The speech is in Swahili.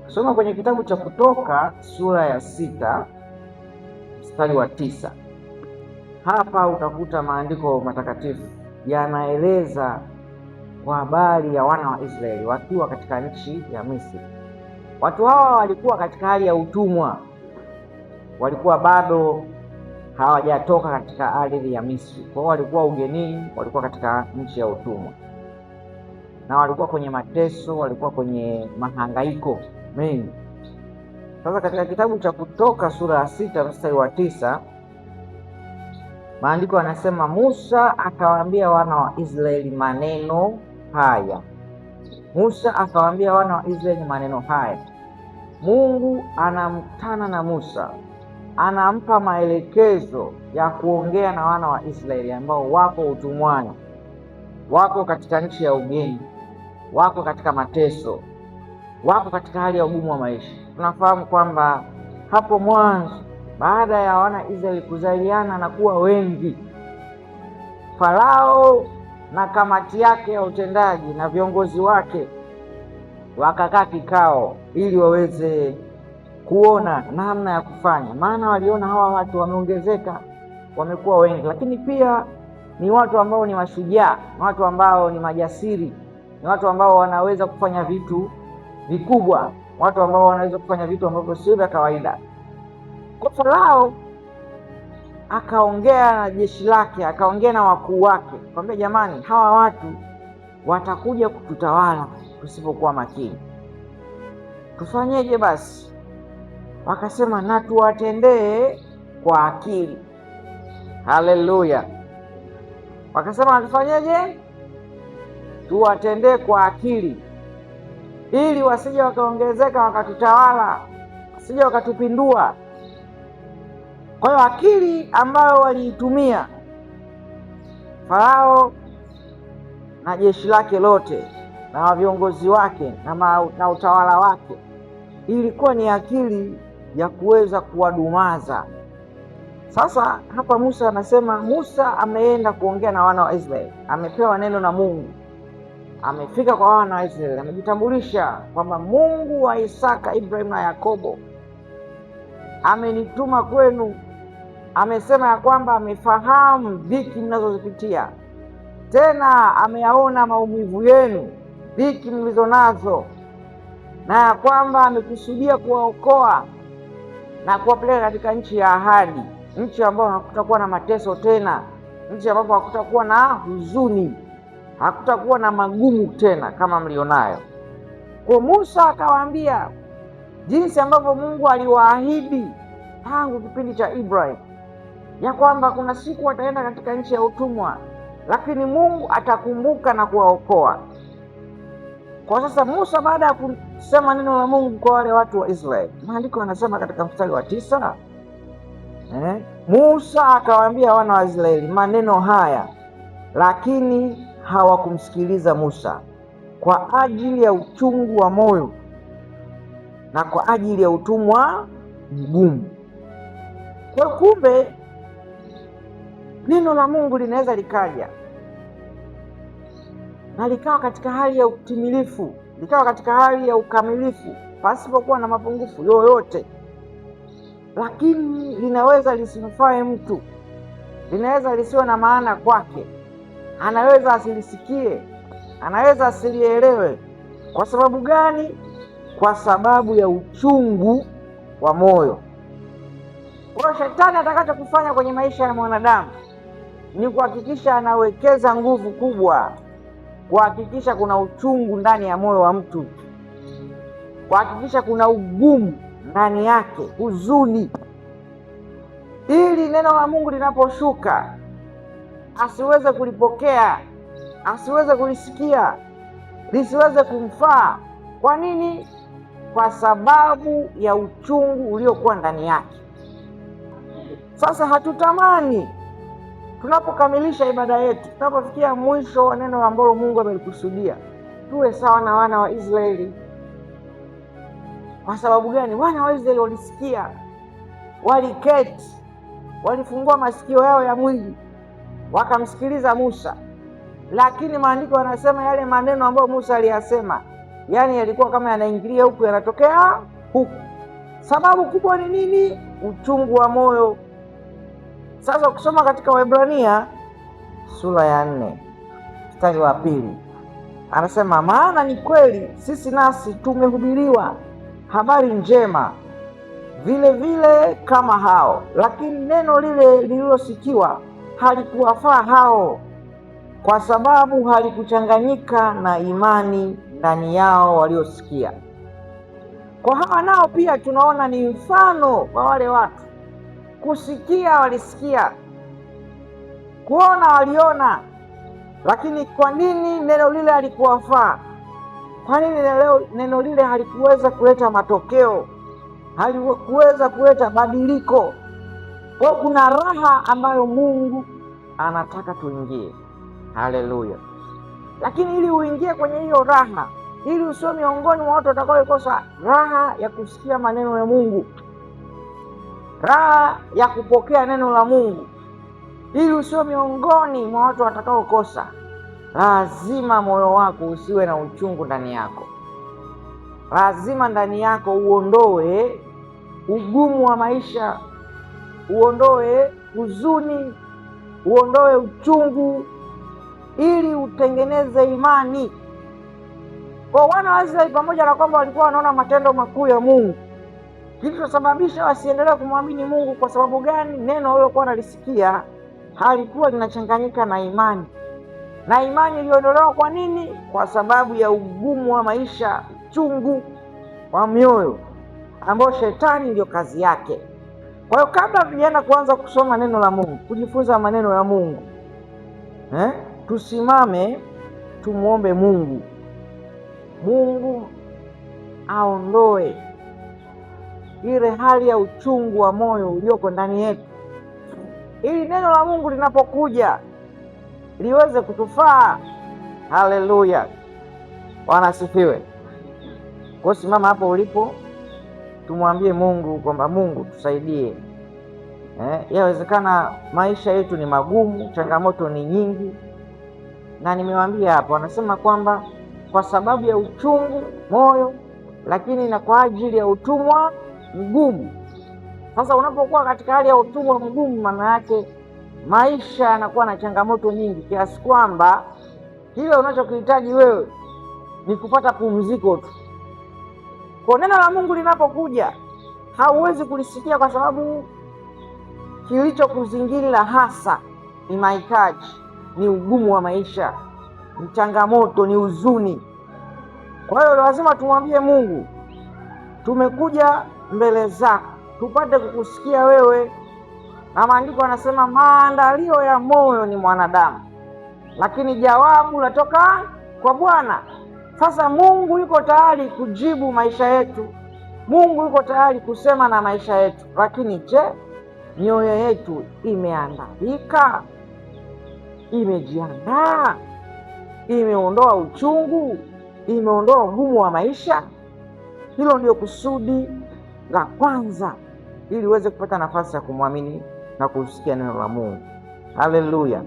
Soma kwenye kitabu cha Kutoka sura ya 6 mstari wa 9. Hapa utakuta maandiko matakatifu yanaeleza kwa habari ya wana wa Israeli wakiwa katika nchi ya Misri. Watu hawa walikuwa katika hali ya utumwa, walikuwa bado hawajatoka katika ardhi ya Misri. Kwa hiyo walikuwa ugenini, walikuwa katika nchi ya utumwa, na walikuwa kwenye mateso, walikuwa kwenye mahangaiko mengi. Sasa katika kitabu cha Kutoka sura ya 6 mstari wa 9, maandiko yanasema, Musa akawaambia wana wa Israeli maneno haya. Musa akawaambia wana wa Israeli maneno haya. Mungu anamkutana na Musa, anampa maelekezo ya kuongea na wana wa Israeli ambao wako utumwani, wako katika nchi ya ugeni, wako katika mateso, wako katika hali ya ugumu wa maisha. Tunafahamu kwamba hapo mwanzo, baada ya wana Israeli kuzaliana na kuwa wengi, Farao na kamati yake ya utendaji na viongozi wake wakakaa kikao ili waweze kuona namna ya kufanya, maana waliona hawa watu wameongezeka, wamekuwa wengi, lakini pia ni watu ambao ni mashujaa, ni watu ambao ni majasiri, ni watu ambao wanaweza kufanya vitu vikubwa, watu ambao wanaweza kufanya vitu ambavyo sio vya kawaida. Kwa Farao akaongea na jeshi lake, akaongea na wakuu wake, kwamba jamani, hawa watu watakuja kututawala tusipokuwa makini, tufanyeje basi? Wakasema, na tuwatendee kwa akili. Haleluya! Wakasema, tufanyeje? Tuwatendee kwa akili, ili wasije wakaongezeka wakatutawala, wasije wakatupindua. Kwa hiyo akili ambayo waliitumia Farao na jeshi lake lote na viongozi wake na utawala wake, ilikuwa ni akili ya kuweza kuwadumaza. Sasa hapa Musa anasema, Musa ameenda kuongea na wana wa Israeli, amepewa neno na Mungu, amefika kwa wana wa Israeli, amejitambulisha kwamba Mungu wa Isaka, Ibrahim na Yakobo amenituma kwenu. Amesema ya kwamba amefahamu dhiki mnazozipitia, tena ameyaona maumivu yenu, dhiki mlizo nazo, na ya kwamba amekusudia kuwaokoa na kuwapeleka katika nchi ya ahadi, nchi ambayo hakutakuwa na mateso tena, nchi ambapo hakutakuwa na huzuni, hakutakuwa na magumu tena kama mlionayo. Kwa Musa akawaambia jinsi ambavyo Mungu aliwaahidi tangu kipindi cha Ibrahim, ya kwamba kuna siku wataenda katika nchi ya utumwa, lakini Mungu atakumbuka na kuwaokoa. Kwa sasa Musa, baada ya kusema neno la Mungu kwa wale watu wa Israeli, maandiko yanasema katika mstari wa 9, Musa akawaambia wana wa Israeli maneno haya, lakini hawakumsikiliza Musa kwa ajili ya uchungu wa moyo na kwa ajili ya utumwa mgumu. Kwa kumbe neno la Mungu linaweza likaja na likawa katika hali ya utimilifu, likawa katika hali ya ukamilifu pasipokuwa na mapungufu yoyote, lakini linaweza lisimfae mtu, linaweza lisiwe na maana kwake, anaweza asilisikie, anaweza asilielewe. Kwa sababu gani? Kwa sababu ya uchungu wa moyo. Kwa shetani atakachokufanya kwenye maisha ya mwanadamu ni kuhakikisha anawekeza nguvu kubwa, kuhakikisha kuna uchungu ndani ya moyo wa mtu, kuhakikisha kuna ugumu ndani yake, huzuni, ili neno la Mungu linaposhuka asiweze kulipokea, asiweze kulisikia, lisiweze kumfaa. Kwa nini? Kwa sababu ya uchungu uliokuwa ndani yake. Sasa hatutamani tunapokamilisha ibada yetu, tunapofikia mwisho wa neno ambalo Mungu amelikusudia, tuwe sawa na wana wa Israeli. Kwa sababu gani? Wana wa Israeli walisikia, waliketi, walifungua masikio yao ya mwili, wakamsikiliza Musa. Lakini maandiko yanasema yale maneno ambayo Musa aliyasema yaani yalikuwa kama yanaingilia huku yanatokea huku. Sababu kubwa ni nini? Uchungu wa moyo. Sasa ukisoma katika Waebrania sura ya 4 mstari wa 2 anasema, maana ni kweli sisi nasi tumehubiriwa habari njema vile vile kama hao, lakini neno lile lililosikiwa halikuwafaa hao, kwa sababu halikuchanganyika na imani ndani yao waliosikia. Kwa hawa nao pia tunaona ni mfano wa wale watu. Kusikia walisikia, kuona waliona, lakini kwa nini neno lile halikuwafaa? Kwa nini neno lile halikuweza kuleta matokeo, halikuweza kuleta badiliko? Kwa kuna raha ambayo Mungu anataka tuingie. Haleluya! Lakini ili uingie kwenye hiyo raha, ili usio miongoni mwa watu watakaokosa raha ya kusikia maneno ya Mungu, raha ya kupokea neno la Mungu, ili usio miongoni mwa watu watakaokosa, lazima moyo wako usiwe na uchungu ndani yako. Lazima ndani yako uondoe ugumu wa maisha, uondoe huzuni, uondoe uchungu, ili utengeneze imani. Kwa wana wa Israeli, pamoja na kwamba walikuwa wanaona matendo makuu ya Mungu, kilichosababisha wasiendelee kumwamini Mungu kwa sababu gani? Neno waliokuwa wanalisikia halikuwa linachanganyika na imani, na imani iliondolewa. Kwa nini? Kwa sababu ya ugumu wa maisha, uchungu wa mioyo ambao shetani ndio kazi yake. Kwa hiyo kabla tujaenda kuanza kusoma neno la Mungu, kujifunza maneno ya Mungu, tusimame tumuombe Mungu. Mungu aondoe ile hali ya uchungu wa moyo ulioko ndani yetu, ili neno la Mungu linapokuja liweze kutufaa. Haleluya, Bwana asifiwe. Kwa simama hapo ulipo, tumwambie Mungu kwamba Mungu tusaidie. Yawezekana maisha yetu ni magumu, changamoto ni nyingi, na nimewaambia hapo, anasema kwamba kwa sababu ya uchungu moyo, lakini na kwa ajili ya utumwa mgumu. Sasa unapokuwa katika hali ya utumwa mgumu, maana yake maisha yanakuwa na changamoto nyingi, kiasi kwamba kile unachokihitaji wewe ni kupata pumziko tu. Kwa neno la Mungu linapokuja, hauwezi kulisikia kwa sababu kilichokuzingira hasa ni mahitaji, ni ugumu wa maisha, ni changamoto, ni huzuni. Kwa hiyo lazima tumwambie Mungu, tumekuja mbele zako tupate kukusikia wewe. Na maandiko yanasema maandalio ya moyo ni mwanadamu, lakini jawabu latoka kwa Bwana. Sasa Mungu yuko tayari kujibu maisha yetu, Mungu yuko tayari kusema na maisha yetu, lakini je, mioyo yetu imeandalika? Imejiandaa? Imeondoa uchungu? Imeondoa ugumu wa maisha? Hilo ndio kusudi la kwanza, ili uweze kupata nafasi ya kumwamini na kusikia neno la Mungu. Haleluya.